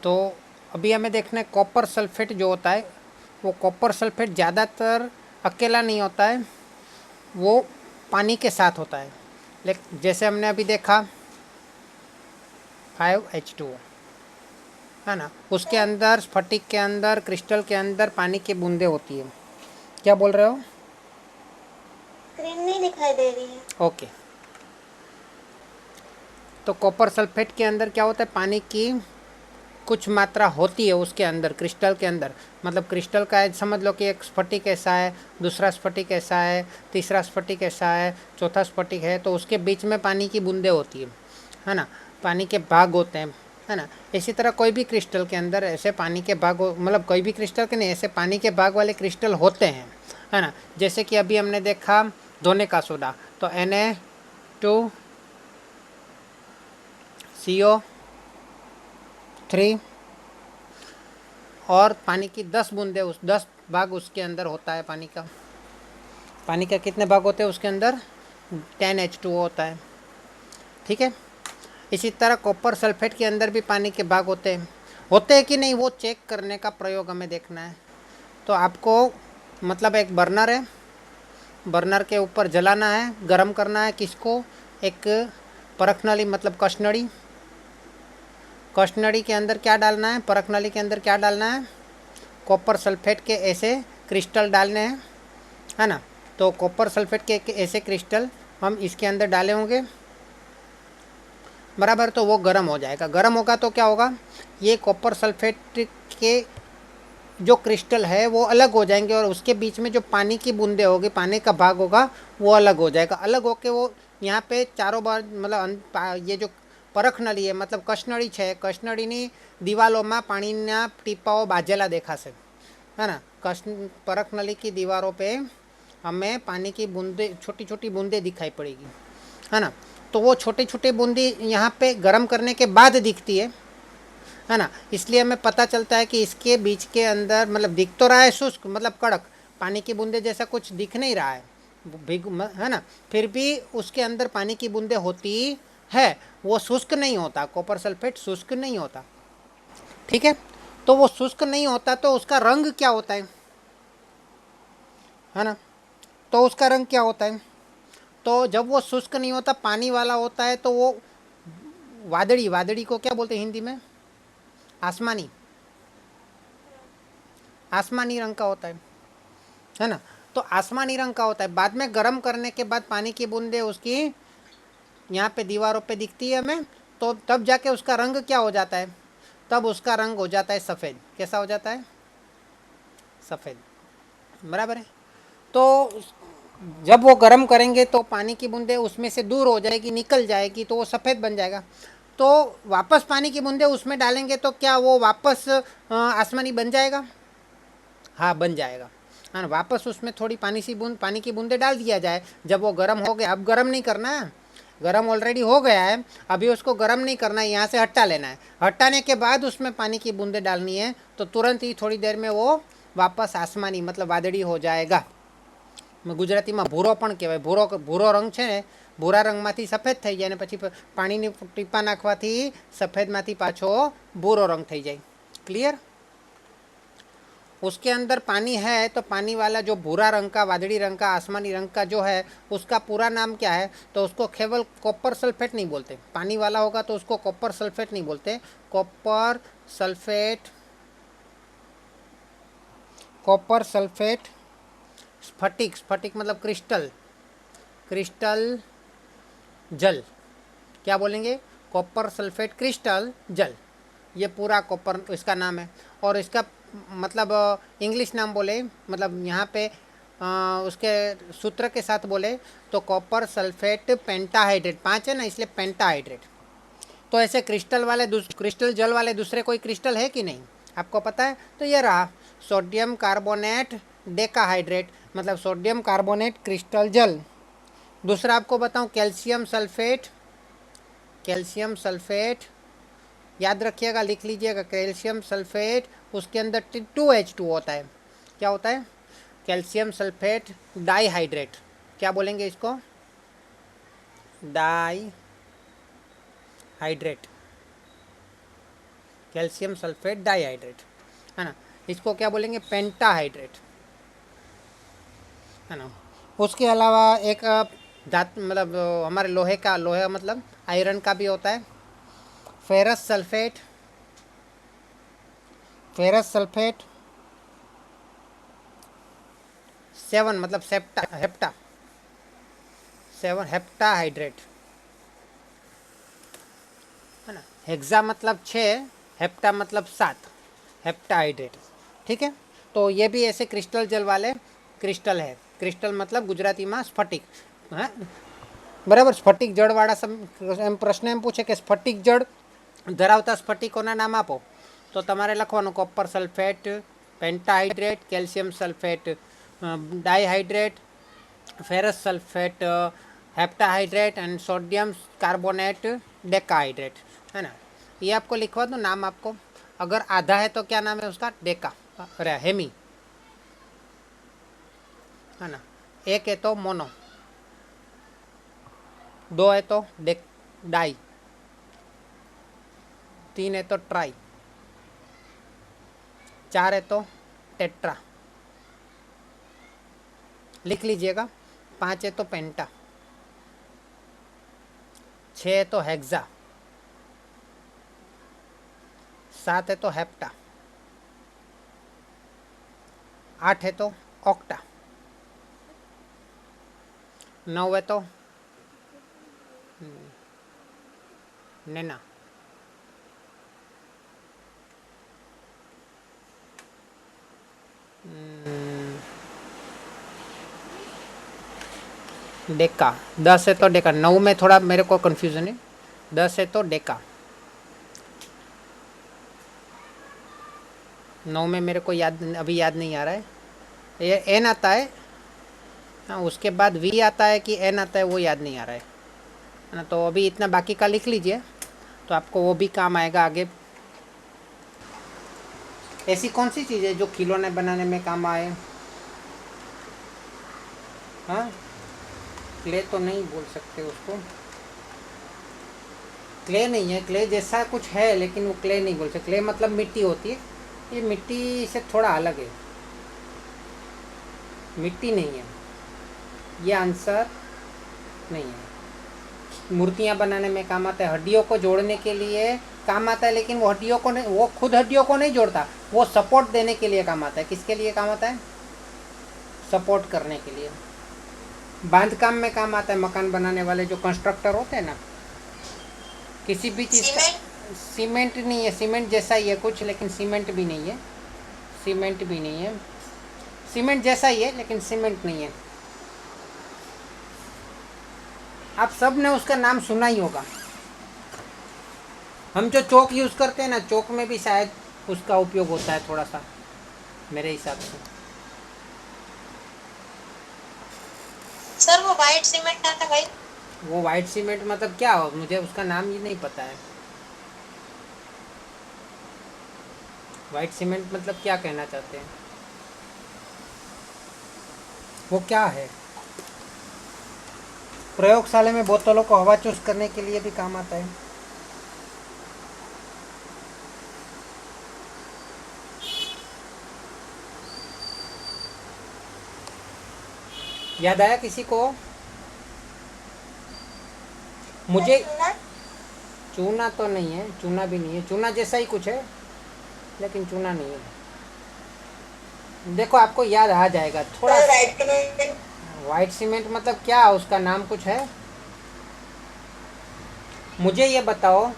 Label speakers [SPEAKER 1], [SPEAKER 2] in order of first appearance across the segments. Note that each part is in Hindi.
[SPEAKER 1] तो अभी हमें देखना है कॉपर सल्फेट जो होता है, वो कॉपर सल्फेट ज़्यादातर अकेला नहीं होता है, वो पानी के साथ होता है। लेकिन जैसे हमने अभी देखा 5H2O, है ना, उसके अंदर स्फटिक के अंदर क्रिस्टल के अंदर पानी की बूंदें होती है। क्या बोल रहे हो?
[SPEAKER 2] स्क्रीन नहीं दिखाई दे रही है।
[SPEAKER 1] ओके। तो कॉपर सल्फेट के अंदर क्या होता है, पानी की कुछ मात्रा होती है उसके अंदर, क्रिस्टल के अंदर। मतलब क्रिस्टल का है, समझ लो कि एक स्फटिक ऐसा है, दूसरा स्फटिक ऐसा है, तीसरा स्फटिक ऐसा है, चौथा स्फटिक है, तो उसके बीच में पानी की बूंदें होती है ना, पानी के भाग होते हैं, है ना। इसी तरह कोई भी क्रिस्टल के अंदर ऐसे पानी के भाग मतलब कोई भी क्रिस्टल के नहीं, ऐसे पानी के भाग वाले क्रिस्टल होते हैं, है ना। जैसे कि अभी हमने देखा धोने का सोडा, तो Na2CO3 और पानी की 10 बूंदे, उस 10 भाग उसके अंदर होता है पानी का। पानी का कितने भाग होते हैं उसके अंदर? 10H2O होता है, ठीक है। इसी तरह कॉपर सल्फेट के अंदर भी पानी के भाग होते हैं कि नहीं, वो चेक करने का प्रयोग हमें देखना है। तो आपको मतलब एक बर्नर है, बर्नर के ऊपर जलाना है, गरम करना है किसको? एक परख नली, मतलब कष्नड़ी। कष्नड़ी के अंदर क्या डालना है? परख नली के अंदर क्या डालना है? कॉपर सल्फेट के ऐसे क्रिस्टल डालने हैं, है ना। तो कॉपर सल्फेट के ऐसे क्रिस्टल हम इसके अंदर डाले होंगे, बराबर। तो वो गर्म हो जाएगा, गर्म होगा तो क्या होगा, ये कॉपर सल्फेट के जो क्रिस्टल है वो अलग हो जाएंगे, और उसके बीच में जो पानी की बूंदे होगी, पानी का भाग होगा, वो अलग हो जाएगा। अलग होके वो यहाँ पे चारों बार मतलब ये जो પરખ નળી मतलब કશનળી છે, કશનળીની દિવાલોમાં પાણીના ટીપાઓ બાજેલા દેખાશે, है ना। कश परख नली की दीवारों पे हमें पानी की बूंदे, छोटी छोटी बूंदे दिखाई पड़ेगी, है ना। तो वो छोटी छोटी बूंदी यहाँ पे गर्म करने के बाद दिखती है ना। इसलिए हमें पता चलता है कि इसके बीच के अंदर मतलब दिख तो रहा है शुष्क, मतलब कड़क पानी की बूंदे जैसा कुछ दिख नहीं रहा है, है ना। फिर भी उसके अंदर पानी की बूंदे होती है, वो शुष्क नहीं होता, कॉपर सल्फेट शुष्क नहीं होता, ठीक है। तो वो शुष्क नहीं होता तो उसका रंग क्या होता है ना। तो उसका रंग क्या होता है? तो जब वो शुष्क नहीं होता, पानी वाला होता है, तो वो वादड़ी, वादड़ी को क्या बोलते हैं हिंदी में? आसमानी, आसमानी रंग का होता है ना। तो आसमानी रंग का होता है। बाद में गर्म करने के बाद पानी की बूंदे उसकी यहाँ पे दीवारों पे दिखती है हमें, तो तब जाके उसका रंग क्या हो जाता है? तब उसका रंग हो जाता है सफ़ेद। कैसा हो जाता है? सफ़ेद, बराबर है। तो जब वो गर्म करेंगे तो पानी की बूंदें उसमें से दूर हो जाएगी, निकल जाएगी, तो वो सफ़ेद बन जाएगा। तो वापस पानी की बूंदें उसमें डालेंगे तो क्या वो वापस आसमानी बन जाएगा? हाँ, बन जाएगा। हाँ, वापस उसमें थोड़ी पानी की बूंदें डाल दिया जाए, जब वो गर्म हो गया। अब गर्म नहीं करना है, गर्म ऑलरेडी हो गया है, अभी उसको गर्म नहीं करना है, यहाँ से हटा लेना है। हटाने के बाद उसमें पानी की बूंदें डालनी है, तो तुरंत ही थोड़ी देर में वो वापस आसमानी मतलब वादળી हो जाएगा। ગુજરાતીમાં ભૂરો પણ કહેવાય, ભૂરો રંગ છે ને, ભૂરા રંગમાંથી સફેદ થઈ જાય, અને પછી પાણીની ટીપા નાખવાથી સફેદમાંથી પાછો ભૂરો રંગ થઈ જાય। ક્લિયર? उसके अंदर पानी है, तो पानी वाला जो भूरा रंग का, वादળી रंग का, आसमानी रंग का जो है, उसका पूरा नाम क्या है? तो उसको केवल कॉपर सल्फेट नहीं बोलते। पानी वाला होगा तो उसको कॉपर सल्फेट नहीं बोलते, कॉपर सल्फेट, कॉपर सल्फेट स्फटिक, स्फटिक मतलब क्रिस्टल, क्रिस्टल जल, क्या बोलेंगे? कॉपर सल्फेट क्रिस्टल जल, ये पूरा कॉपर इसका नाम है। और इसका मतलब इंग्लिश नाम बोले, मतलब यहाँ पे उसके सूत्र के साथ बोले तो कॉपर सल्फेट पेंटाहाइड्रेट, 5 है ना, इसलिए पेंटाहाइड्रेट। तो ऐसे क्रिस्टल वाले, क्रिस्टल जल वाले दूसरे कोई क्रिस्टल है कि नहीं, आपको पता है? तो ये रहा सोडियम कार्बोनेट डेकाहाइड्रेट, मतलब सोडियम कार्बोनेट क्रिस्टल जल। दूसरा आपको बताऊं, कैल्शियम सल्फेट, कैल्शियम सल्फेट याद रखिएगा, लिख लीजिएगा, कैल्शियम सल्फेट, उसके अंदर 2H2 होता है। क्या होता है? कैल्शियम सल्फेट डाईहाइड्रेट, क्या बोलेंगे इसको? Dihydrate, calcium sulphate dihydrate, है ना। इसको क्या बोलेंगे, पेंटाहाइड्रेट, है ना। उसके अलावा एक धात मतलब हमारे लोहे का, लोहे मतलब आयरन का भी होता है, फेरस सल्फेट, फेरस सल्फेट 7 मतलब सेप्टा, हेप्टा 7 हेप्टाहाइड्रेट, है ना। हेक्सा मतलब 6, हेप्टा मतलब 7, हेप्टाहाइड्रेट, ठीक है। तो ये भी ऐसे क्रिस्टल जल वाले क्रिस्टल है। क्रिस्टल मतलब गुजराती में स्फटिक, है बराबर। स्फटिक जड़वाળા એમ પ્રશ્ન એમ પૂછે કે સ્ફટિક જળ ધરાવતા સ્ફટિકોના નામ આપો, તો તમારે લખવાનું copper sulphate, pentahydrate, calcium sulphate dihydrate, ferrous sulphate heptahydrate and sodium carbonate decahydrate, है ना। ये आपको लिखवा दो नाम आपको। अगर आधा है तो क्या नाम है उसका, डेका, अरे हेमी, है ना। एक है तो मोनो, 2 है तो डाई, 3 है तो ट्राई, 4 है तो टेट्रा, लिख लीजिएगा। 5 है तो पेंटा, 6 है तो हेक्सा, 7 है तो हेप्टा, 8 है तो ऑक्टा, 9 है तो नेना, डेका, 10 है तो डेका। 9 में थोड़ा मेरे को कन्फ्यूज़न है, 10 है तो डेका, 9 में मेरे को अभी याद नहीं आ रहा है। ये एन आता है, हाँ, उसके बाद वी आता है कि एन आता है वो याद नहीं आ रहा है ना। तो अभी इतना बाकी का लिख लीजिए, तो आपको वो भी काम आएगा आगे। ऐसी कौन सी चीज़ है जो खिलौने बनाने में काम आए, हाँ। क्ले तो नहीं बोल सकते उसको, क्ले नहीं है, क्ले जैसा कुछ है लेकिन वो क्ले नहीं बोल सकते। क्ले मतलब मिट्टी होती है, ये मिट्टी से थोड़ा अलग है, मिट्टी नहीं है, ये आंसर नहीं है। मूर्तियाँ बनाने में काम आता है, हड्डियों को जोड़ने के लिए काम आता है, लेकिन वो हड्डियों को नहीं, वो खुद हड्डियों को नहीं जोड़ता, वो सपोर्ट देने के लिए काम आता है। किसके लिए काम आता है, सपोर्ट करने के लिए। बांधकाम में काम आता है, मकान बनाने वाले जो कंस्ट्रक्टर होते हैं ना, किसी भी चीज़ का। सीमेंट नहीं है, सीमेंट जैसा ही है कुछ, लेकिन सीमेंट भी नहीं है, सीमेंट भी नहीं है, सीमेंट जैसा ही है लेकिन सीमेंट नहीं है। आप सब ने उसका नाम सुना ही होगा। हम जो चौक यूज़ करते हैं ना, चौक में भी शायद उसका उपयोग होता है थोड़ा सा, मेरे हिसाब से।
[SPEAKER 2] सर वो वाइट सीमेंट आता भाई,
[SPEAKER 1] वो वाइट सीमेंट मतलब क्या हो, मुझे उसका नाम ही नहीं पता है। वाइट सीमेंट मतलब क्या कहना चाहते हैं, वो क्या है। प्रयोगशाला में बोतलों को हवा चूस करने के लिए भी काम आता है। याद आया किसी को, मुझे। चूना तो नहीं है, चूना भी नहीं है, चूना जैसा ही कुछ है लेकिन चूना नहीं है। देखो आपको याद आ जाएगा थोड़ा। वाइट सीमेंट मतलब क्या, उसका नाम कुछ है। मुझे ये बताओ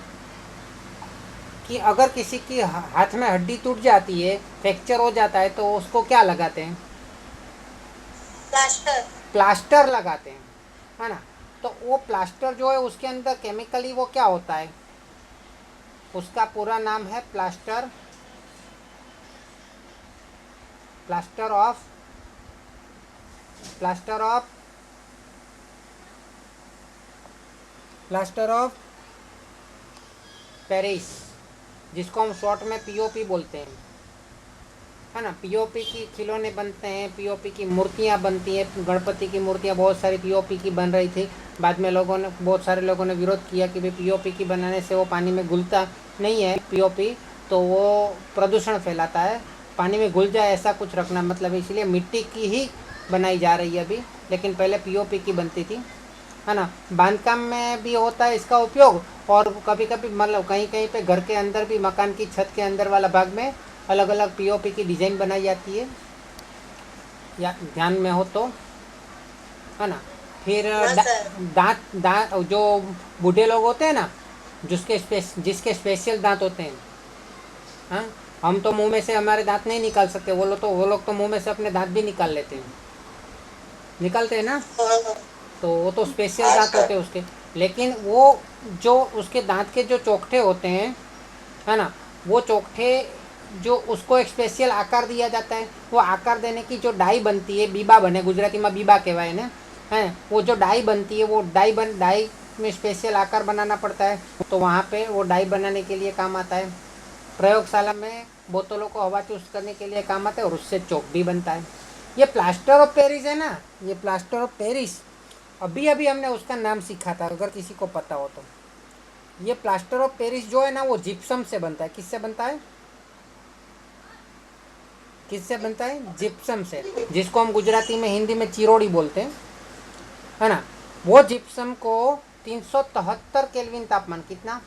[SPEAKER 1] कि अगर किसी की हाथ में हड्डी टूट जाती है, फ्रैक्चर हो जाता है, तो उसको क्या लगाते हैं,
[SPEAKER 2] प्लास्टर,
[SPEAKER 1] प्लास्टर लगाते हैं, है ना। तो वो प्लास्टर जो है उसके अंदर केमिकली वो क्या होता है, उसका पूरा नाम है plaster, plaster of, plaster of, plaster of Paris, जिसको हम शॉर्ट में पीओपी बोलते हैं, है ना। पीओपी की खिलौने बनते हैं, पीओपी की मूर्तियाँ बनती हैं। गणपति की मूर्तियाँ बहुत सारी पीओपी की बन रही थी, बाद में लोगों ने, बहुत सारे लोगों ने विरोध किया कि भाई पीओपी की बनाने से वो पानी में घुलता नहीं है पीओपी, तो वो प्रदूषण फैलाता है। पानी में घुल जाए ऐसा कुछ रखना, मतलब इसलिए मिट्टी की ही बनाई जा रही है अभी, लेकिन पहले पीओपी की बनती थी, है ना। बांधकाम में भी होता है इसका उपयोग, और कभी कभी मतलब कहीं कहीं पे घर के अंदर भी, मकान की छत के अंदर वाला भाग में अलग अलग पीओपी की डिज़ाइन बनाई जाती है, या ध्यान में हो तो, है ना। फिर
[SPEAKER 2] हाँ सर।
[SPEAKER 1] दांत दांत जो बूढ़े लोग होते हैं ना, जिसके स्पेशल दांत होते हैं, हाँ, हम तो मुंह में से हमारे दांत नहीं निकाल सकते, वो लोग तो मुंह में से अपने दांत भी निकाल लेते हैं, निकालते हैं ना।
[SPEAKER 2] हाँ
[SPEAKER 1] तो वो तो स्पेशल
[SPEAKER 2] हाँ
[SPEAKER 1] दांत
[SPEAKER 2] सर।
[SPEAKER 1] होते हैं उसके। लेकिन वो जो उसके दांत के जो चोखठे होते हैं, है ना, वो चोखठे जो उसको एक स्पेशल आकार दिया जाता है, वो आकार देने की जो डाई बनती है, बीबा बने, गुजराती में बीबा कहवाय ने, हैं, वो जो डाई बनती है, वो डाई में स्पेशल आकार बनाना पड़ता है, तो वहाँ पे वो डाई बनाने के लिए काम आता है। प्रयोगशाला में बोतलों को हवा चूस करने के लिए काम आता है, और उससे चौक भी बनता है। ये प्लास्टर ऑफ पेरिस है ना, ये प्लास्टर ऑफ पेरिस, अभी अभी हमने उसका नाम सीखा था, अगर किसी को पता हो तो। ये प्लास्टर ऑफ पेरिस जो है ना, वो जिप्सम से बनता है। किससे बनता है? किससे बनता है? जिप्सम से, जिसको हम गुजराती में, हिंदी में चिरोड़ी बोलते हैं, है ना। वो जिप्सम को 373 केल्विन तापमान, कितना?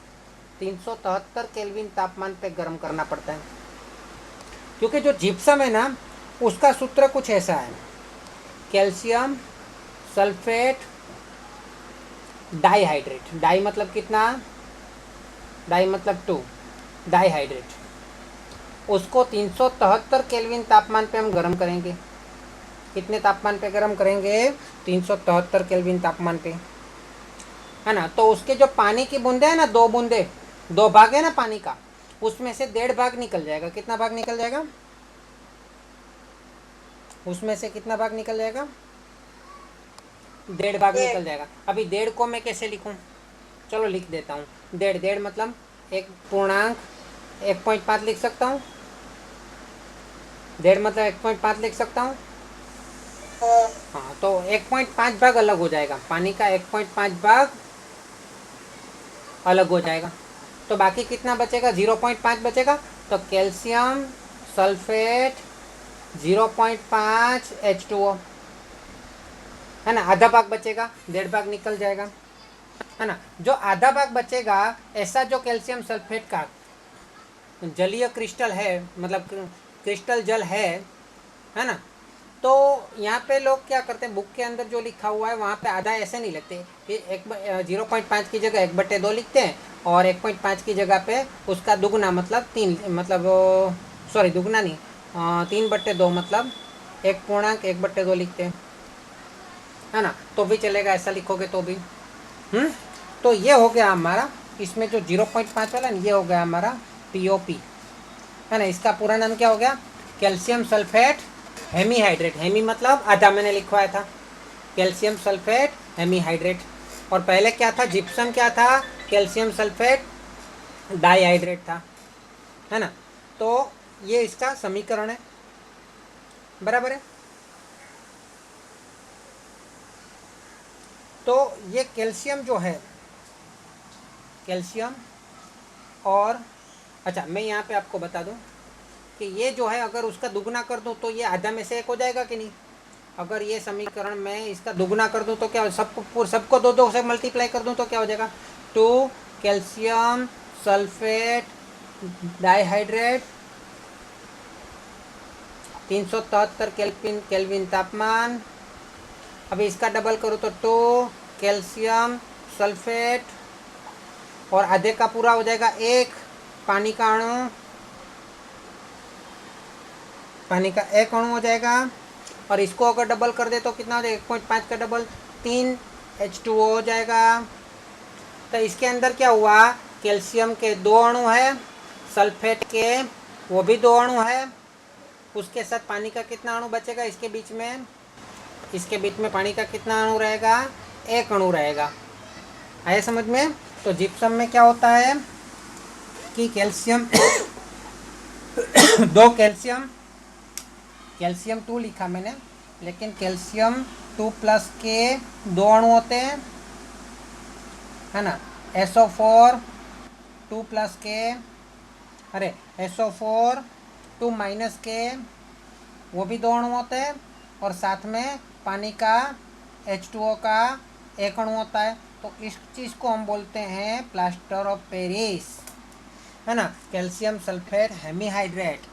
[SPEAKER 1] 373 केल्विन तापमान पे गर्म करना पड़ता है, क्योंकि जो जिप्सम है ना, उसका सूत्र कुछ ऐसा है: कैल्शियम सल्फेट डाईहाइड्रेट। डाई मतलब कितना? डाई मतलब 2, डाईहाइड्रेट। उसको 373 केल्विन तापमान पे हम गर्म करेंगे। कितने तापमान पे गर्म करेंगे? 373 केल्विन तापमान पे, है ना। तो उसके जो पानी की बूंदे हैं ना, 2 बूंदे, 2 भाग है ना पानी का, उसमें से 1.5 भाग निकल जाएगा। कितना भाग निकल जाएगा? उसमें से कितना भाग निकल जाएगा? 1.5 भाग निकल
[SPEAKER 2] डेढ़।
[SPEAKER 1] जाएगा। अभी 1.5 को मैं कैसे लिखूं? चलो लिख देता हूँ। 1.5 मतलब 1 पूर्णांक 1.5 लिख सकता हूँ। 1.5 मतलब 1.5 लिख सकता हूँ।
[SPEAKER 2] हाँ
[SPEAKER 1] हाँ, तो 1.5 भाग अलग हो जाएगा, पानी का 1.5 भाग अलग हो जाएगा। तो बाकी कितना बचेगा? 0.5 बचेगा। तो कैल्शियम सल्फेट 0.5 H2O, है ना। आधा भाग बचेगा, 1.5 भाग निकल जाएगा, है ना। जो आधा भाग बचेगा, ऐसा जो कैल्शियम सल्फेट का जलीय क्रिस्टल है, मतलब क्रिस्टल जल है ना। तो यहाँ पे लोग क्या करते हैं, बुक के अंदर जो लिखा हुआ है वहाँ पे आधा ऐसे नहीं लिखते, फिर 0.5 की जगह 1/2 लिखते हैं, और 1.5 की जगह पे उसका दुगना मतलब 3, मतलब सॉरी दुगना नहीं, 3/2 मतलब 1 पूर्णांक 1/2 लिखते हैं, है ना। तो भी चलेगा, ऐसा लिखोगे तो भी। हम्म। तो ये हो गया हमारा, इसमें जो 0.5 वाला ना, ये हो गया हमारा पीओपी, है ना। इसका पूरा नाम क्या हो गया? Calcium sulphate hemihydrate. हेमी मतलब आधा, मैंने लिखवाया था, कैल्शियम सल्फेट हेमीहाइड्रेट। और पहले क्या था? जिप्सम क्या था? कैल्शियम सल्फेट डाईहाइड्रेट था, है ना। तो ये इसका समीकरण है, बराबर है। तो ये कैल्शियम जो है, कैल्शियम, और अच्छा मैं यहाँ पे आपको बता दूँ कि ये जो है, अगर उसका दुगना कर दूँ तो ये आधा में से एक हो जाएगा कि नहीं? अगर ये समीकरण में इसका दुगना कर दूँ तो क्या, सबको 2 2 से मल्टीप्लाई कर दूँ तो क्या हो जाएगा? 2 calcium sulphate dihydrate, 373 kelvin kelvin तापमान। अभी इसका डबल करूँ तो 2 कैल्शियम सल्फेट, और आधे का पूरा हो जाएगा 1 पानी का अणु, पानी का 1 अणु हो जाएगा। और इसको अगर डबल कर दे तो कितना हो जाएगा? 1.5 का डबल 3 H2O हो जाएगा। तो इसके अंदर क्या हुआ? कैल्शियम के 2 अणु है, सल्फेट के वो भी 2 अणु है, उसके साथ पानी का कितना अणु बचेगा इसके बीच में? इसके बीच में पानी का कितना अणु रहेगा? 1 अणु रहेगा। आया समझ में? तो जिप्सम में क्या होता है कि कैल्शियम 2 कैल्शियम, कैल्शियम 2 लिखा मैंने, लेकिन कैल्शियम 2+ के 2 अणु होते हैं, है ना। SO4 2+ के अरे SO4 2 माइनस के वो भी 2 अणु होते हैं और साथ में पानी का H2O का 1 अणु होता है। तो इस चीज़ को हम बोलते हैं प्लास्टर ऑफ पेरिस, है ना, कैल्शियम सल्फेट हेमीहाइड्रेट।